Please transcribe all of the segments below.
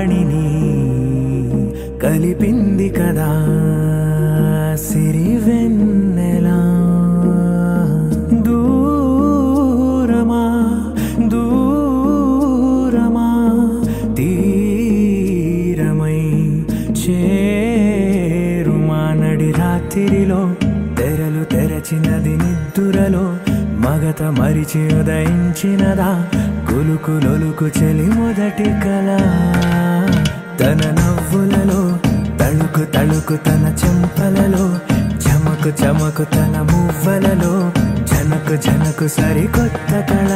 వాణిని కలిపింది కదా సిరివెన్నెలా దూరమా దూరమా తీరమై చేరుమా నడి రాత్రిలో తెరలు తెరచినది నిద్దురలో మగత మరిచి ఉదయించినదా కులుకులొలుకు చెలి మొదటి కళ తన నవ్వులలో తళుకు తళుకు తన చెంపలలో చమకు చమకు తన మువ్వలలో జనకు జనకు సరికొత్త కళ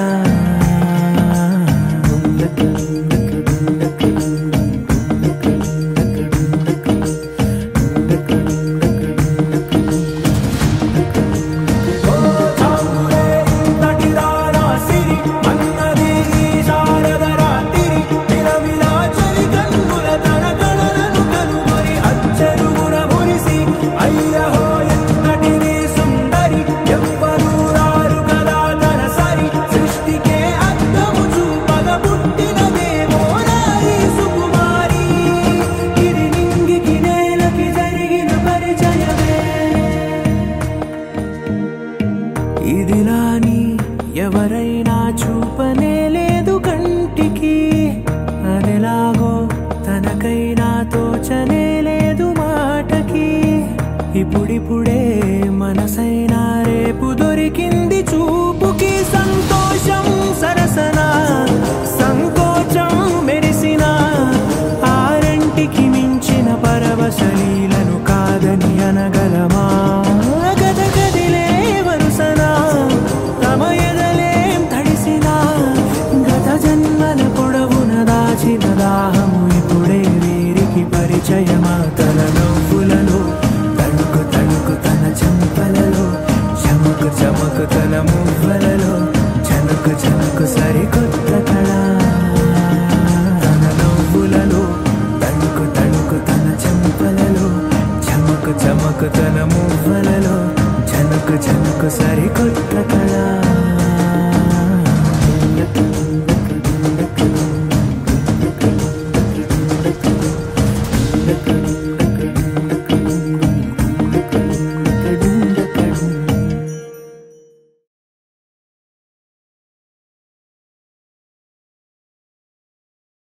ఇదిలాని ఎవరైనా చూపనే లేదు కంటికి అదెలాగో తనకైనా తోచనే లేదు మాటకి ఇప్పుడిప్పుడే మనసైనా రేపు దొరికింది చూపుకి సంతోషం సరసన సంకోచం మెరిసిన ఆరంటికి మించిన పరవశలీలను కాదని అనగలమా దాహము ఇప్పుడే